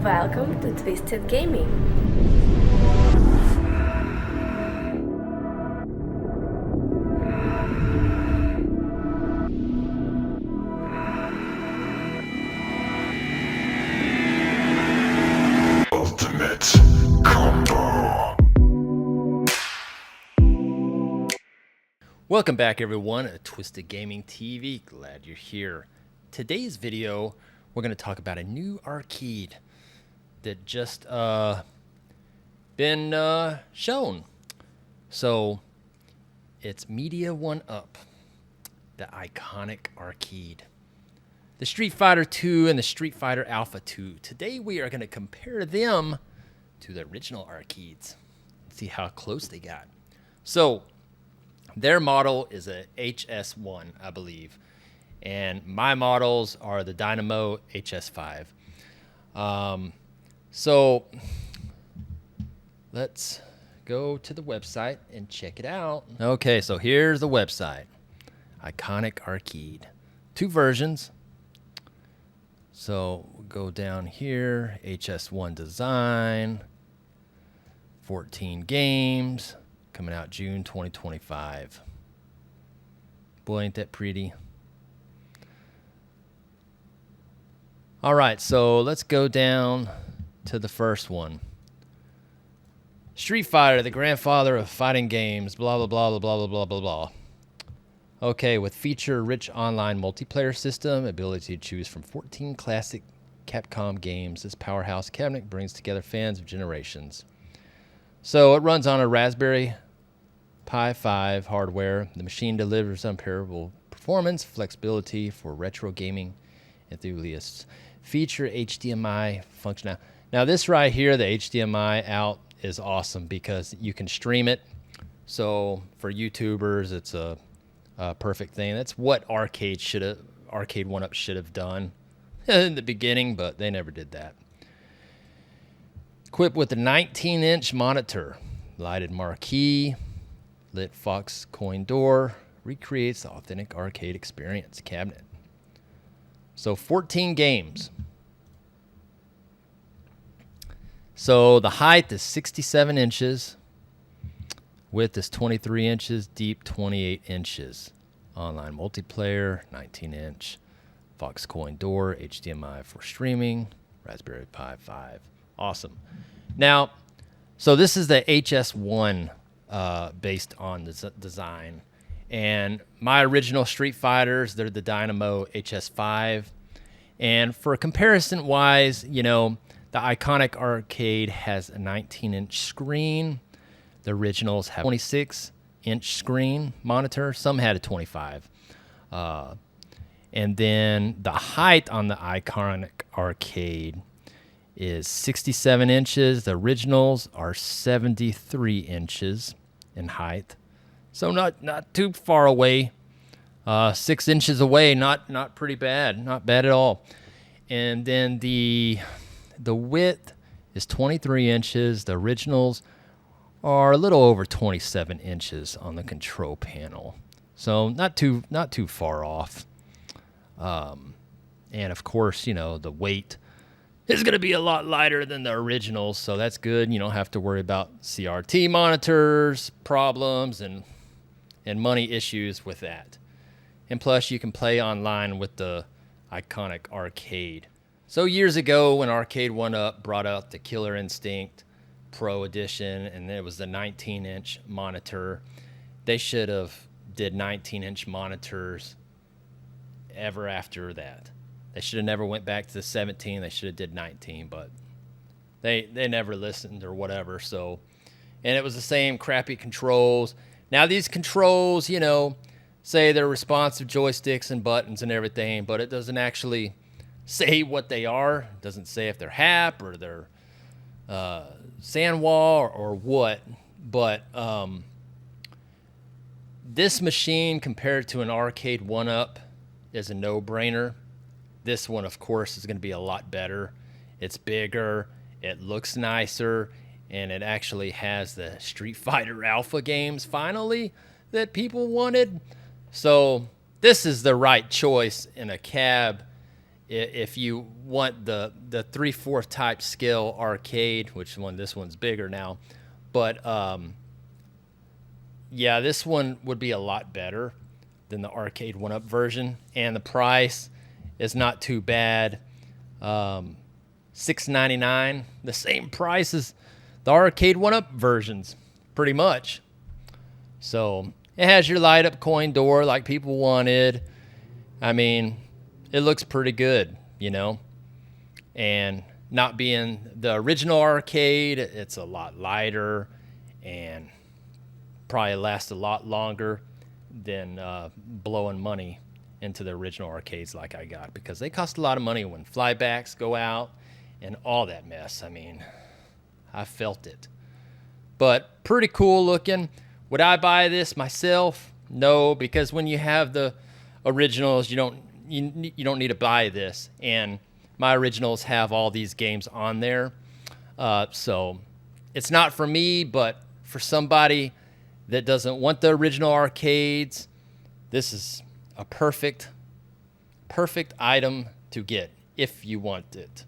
Welcome to Twisted Gaming. Ultimate Combo. Welcome back, everyone, at Twisted Gaming TV. Glad you're here. Today's video, we're going to talk about a new arcade that just been shown. So it's Media 1-Up, the iconic arcade. The Street Fighter 2 and the Street Fighter Alpha 2. Today we are going to compare them to the original arcades and see how close they got. So their model is a HS1, I believe, and my models are the Dynamo HS5. So let's go to the website and check it out. Okay, so here's the website. Iconic Arcade. 2 versions. So we'll go down here, HS1 design, 14 games, coming out June 2025. Boy, ain't that pretty. All right, so let's go down to the first one. Street Fighter, the grandfather of fighting games, blah, blah, blah, blah, blah, blah, blah, blah. Okay, with feature-rich online multiplayer system, ability to choose from 14 classic Capcom games, this powerhouse cabinet brings together fans of generations. So it runs on a Raspberry Pi 5 hardware. The machine delivers unparalleled performance, flexibility for retro gaming enthusiasts. Feature HDMI functionality. Now this right here, the HDMI out, is awesome because you can stream it. So for YouTubers, it's a perfect thing. That's what Arcade 1-Up should have done in the beginning, but they never did that. Equipped with a 19-inch monitor, lighted marquee, lit Fox coin door, recreates the authentic arcade experience cabinet. So 14 games. So the height is 67 inches. Width is 23 inches. Deep 28 inches. Online multiplayer, 19-inch. Fox coin door, HDMI for streaming. Raspberry Pi 5. Awesome. Now, so this is the HS1 based on the design. And my original Street Fighters, they're the Dynamo HS5. And for comparison-wise, you know, the Iconic Arcade has a 19-inch screen. The originals have a 26-inch screen monitor. Some had a 25. And then the height on the Iconic Arcade is 67 inches. The originals are 73 inches in height. So not too far away. 6 inches away, not pretty bad. Not bad at all. And then the width is 23 inches. The originals are a little over 27 inches on the control panel. So not too far off. And of course, you know, the weight is going to be a lot lighter than the originals, so that's good. You don't have to worry about CRT monitors, problems, and money issues with that. And plus, you can play online with the Iconic Arcade. So years ago, when Arcade 1-Up brought out the Killer Instinct Pro Edition, and it was the 19-inch monitor, they should have did 19-inch monitors ever after that. They should have never went back to the 17. They should have did 19, but they never listened or whatever. So, and it was the same crappy controls. Now these controls, you know, say they're responsive joysticks and buttons and everything, but it doesn't actually say what they are. It doesn't say if they're HAP or they're Sandwall or what. But this machine compared to an Arcade 1-Up is a no-brainer. This one, of course, is going to be a lot better. It's bigger, it looks nicer, and it actually has the Street Fighter Alpha games, finally, that people wanted. So this is the right choice in a cab if you want the 3/4 type scale arcade, which this one's bigger now, but yeah, this one would be a lot better than the arcade 1-up version, and the price is not too bad. $6.99, the same price as the arcade 1-up versions, pretty much. So it has your light up coin door like people wanted. I mean, it looks pretty good, and not being the original arcade, it's a lot lighter and probably lasts a lot longer than blowing money into the original arcades like I got, because they cost a lot of money when flybacks go out and all that mess. I mean, I felt it. But pretty cool looking. Would I buy this myself? No, because when you have the originals, you don't need to buy this. And my originals have all these games on there. So it's not for me, but for somebody that doesn't want the original arcades, this is a perfect item to get if you want it.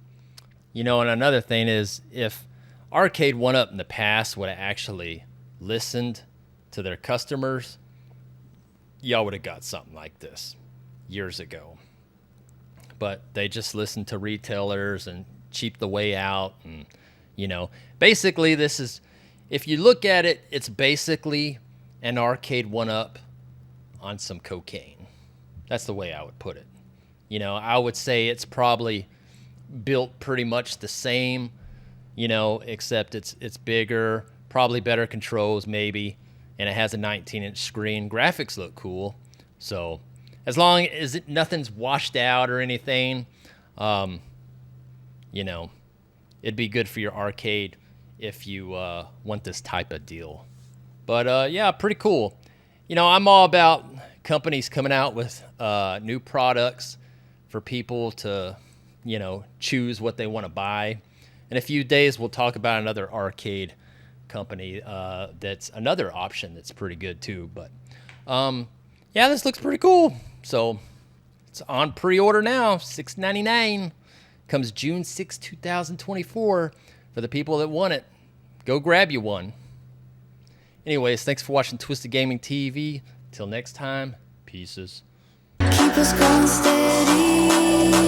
And another thing is, if Arcade 1-up in the past would have actually listened to their customers, y'all would have got something like this years ago. But they just listened to retailers and cheaped the way out. And, basically this is, if you look at it, it's basically an Arcade 1-up on some cocaine. That's the way I would put it. I would say it's probably built pretty much the same, except it's bigger, probably better controls maybe, and it has a 19-inch screen. Graphics look cool. So as long as nothing's washed out or anything, it'd be good for your arcade if you want this type of deal. But yeah, pretty cool. I'm all about companies coming out with new products for people to, choose what they want to buy. In a few days, we'll talk about another arcade company that's another option that's pretty good too. But yeah, this looks pretty cool. So it's on pre-order now, $6.99. Comes June 6, 2024 for the people that want it. Go grab you one. Anyways, thanks for watching Twisted Gaming TV. Till next time, pieces. Keep us going steady.